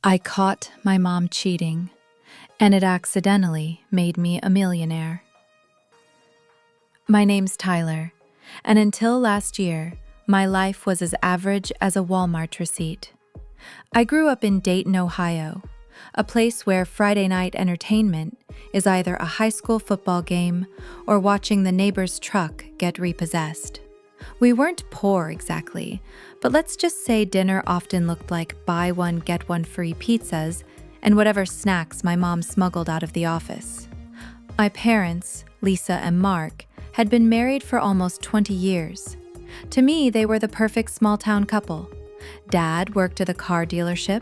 I caught my mom cheating, and it accidentally made me a millionaire. My name's Tyler, and until last year, my life was as average as a Walmart receipt. I grew up in Dayton, Ohio, a place where Friday night entertainment is either a high school football game or watching the neighbor's truck get repossessed. We weren't poor exactly, but let's just say dinner often looked like buy one, get one free pizzas and whatever snacks my mom smuggled out of the office. My parents, Lisa and Mark, had been married for almost 20 years. To me, they were the perfect small-town couple. Dad worked at a car dealership,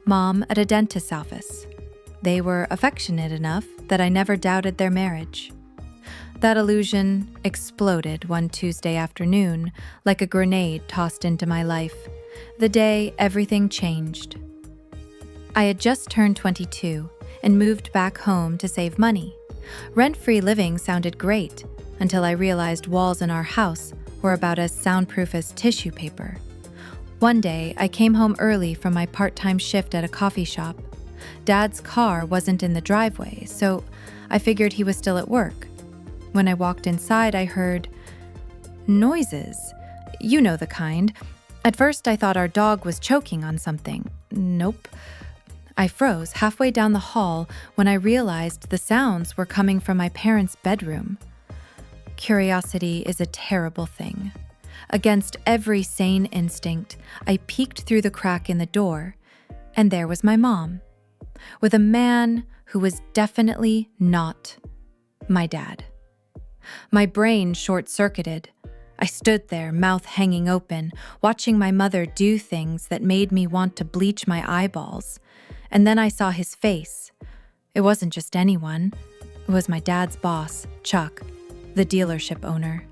Mom at a dentist's office. They were affectionate enough that I never doubted their marriage. That illusion exploded one Tuesday afternoon like a grenade tossed into my life, the day everything changed. I had just turned 22 and moved back home to save money. Rent-free living sounded great until I realized walls in our house were about as soundproof as tissue paper. One day, I came home early from my part-time shift at a coffee shop. Dad's car wasn't in the driveway, so I figured he was still at work. When I walked inside, I heard noises. You know the kind. At first, I thought our dog was choking on something. Nope. I froze halfway down the hall when I realized the sounds were coming from my parents' bedroom. Curiosity is a terrible thing. Against every sane instinct, I peeked through the crack in the door, and there was my mom, with a man who was definitely not my dad. My brain short-circuited. I stood there, mouth hanging open, watching my mother do things that made me want to bleach my eyeballs. And then I saw his face. It wasn't just anyone. It was my dad's boss, Chuck, the dealership owner.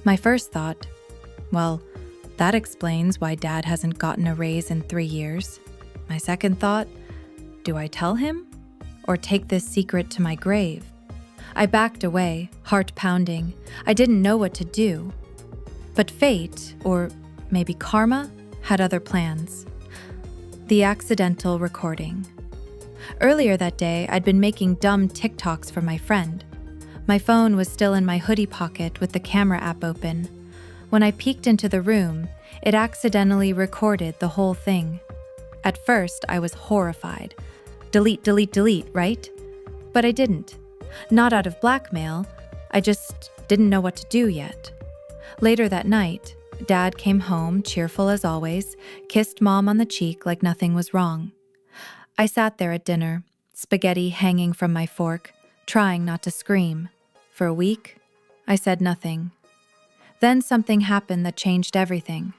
My first thought, well, that explains why Dad hasn't gotten a raise in 3 years. My second thought, do I tell him or take this secret to my grave? I backed away, heart pounding. I didn't know what to do. But fate, or maybe karma, had other plans. The accidental recording. Earlier that day, I'd been making dumb TikToks for my friend. My phone was still in my hoodie pocket with the camera app open. When I peeked into the room, it accidentally recorded the whole thing. At first, I was horrified. Delete, delete, delete, right? But I didn't. Not out of blackmail, I just didn't know what to do yet. Later that night, Dad came home, cheerful as always, kissed Mom on the cheek like nothing was wrong. I sat there at dinner, spaghetti hanging from my fork, trying not to scream. For a week, I said nothing. Then something happened that changed everything.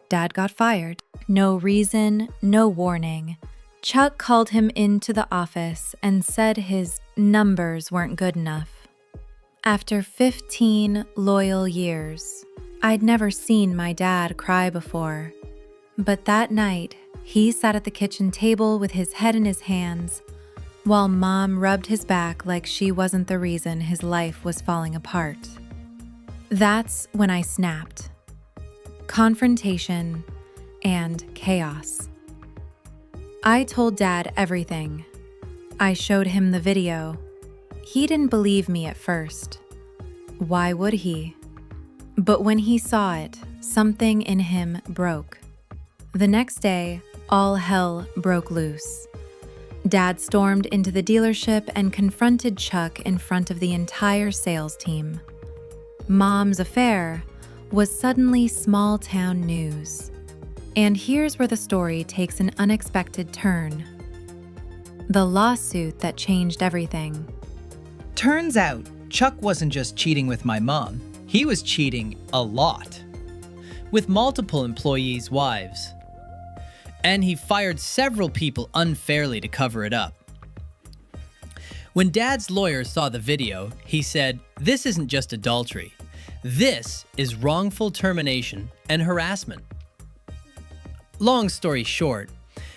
Dad got fired. No reason, no warning. Chuck called him into the office and said his numbers weren't good enough. After 15 loyal years, I'd never seen my dad cry before. But that night, he sat at the kitchen table with his head in his hands, while Mom rubbed his back like she wasn't the reason his life was falling apart. That's when I snapped. Confrontation and chaos. I told Dad everything. I showed him the video. He didn't believe me at first. Why would he? But when he saw it, something in him broke. The next day, all hell broke loose. Dad stormed into the dealership and confronted Chuck in front of the entire sales team. Mom's affair was suddenly small-town news. And here's where the story takes an unexpected turn. The lawsuit that changed everything. Turns out, Chuck wasn't just cheating with my mom. He was cheating a lot. With multiple employees' wives. And he fired several people unfairly to cover it up. When Dad's lawyer saw the video, he said, "This isn't just adultery. This is wrongful termination and harassment." Long story short,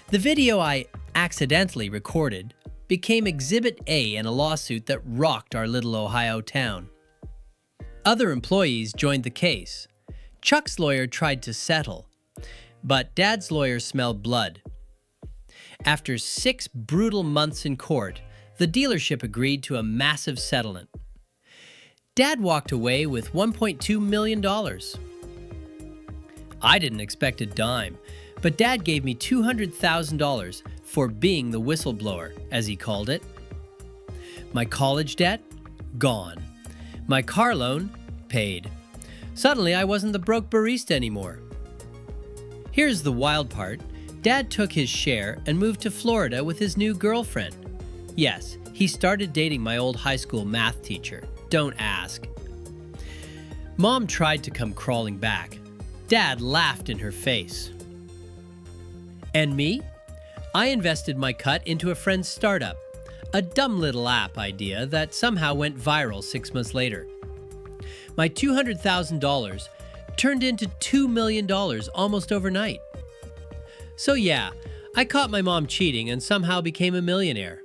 the video I accidentally recorded became Exhibit A in a lawsuit that rocked our little Ohio town. Other employees joined the case. Chuck's lawyer tried to settle, but Dad's lawyer smelled blood. After 6 brutal months in court, the dealership agreed to a massive settlement. Dad walked away with $1.2 million. I didn't expect a dime, but Dad gave me $200,000 for being the whistleblower, as he called it. My college debt? Gone. My car loan? Paid. Suddenly, I wasn't the broke barista anymore. Here's the wild part. Dad took his share and moved to Florida with his new girlfriend. Yes, he started dating my old high school math teacher. Don't ask. Mom tried to come crawling back. Dad laughed in her face. And me? I invested my cut into a friend's startup, a dumb little app idea that somehow went viral 6 months later. My $200,000 turned into $2 million almost overnight. So yeah, I caught my mom cheating and somehow became a millionaire.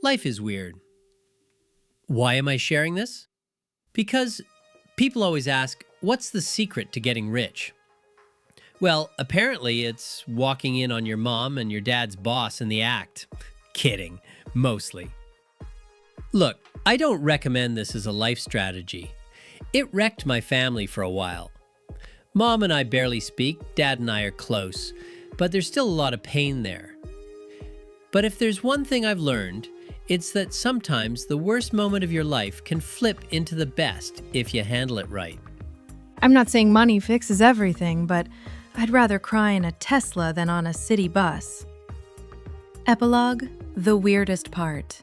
Life is weird. Why am I sharing this? Because people always ask, what's the secret to getting rich? Well, apparently it's walking in on your mom and your dad's boss in the act. Kidding, mostly. Look, I don't recommend this as a life strategy. It wrecked my family for a while. Mom and I barely speak, Dad and I are close, but there's still a lot of pain there. But if there's one thing I've learned, it's that sometimes the worst moment of your life can flip into the best if you handle it right. I'm not saying money fixes everything, but I'd rather cry in a Tesla than on a city bus. Epilogue: the weirdest part.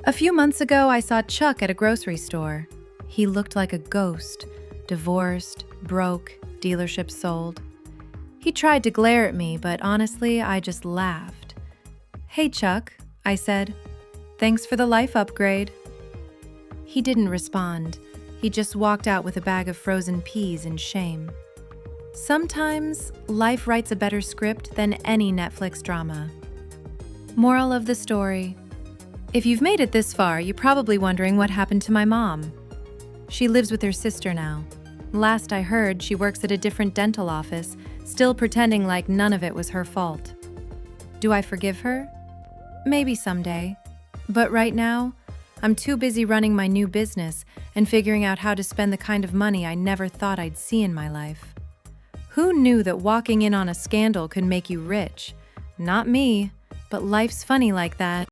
A few months ago, I saw Chuck at a grocery store. He looked like a ghost, divorced, broke, dealership sold. He tried to glare at me, but honestly, I just laughed. "Hey, Chuck," I said. "Thanks for the life upgrade." He didn't respond. He just walked out with a bag of frozen peas in shame. Sometimes, life writes a better script than any Netflix drama. Moral of the story: if you've made it this far, you're probably wondering what happened to my mom. She lives with her sister now. Last I heard, she works at a different dental office, still pretending like none of it was her fault. Do I forgive her? Maybe someday. But right now, I'm too busy running my new business and figuring out how to spend the kind of money I never thought I'd see in my life. Who knew that walking in on a scandal could make you rich? Not me, but life's funny like that.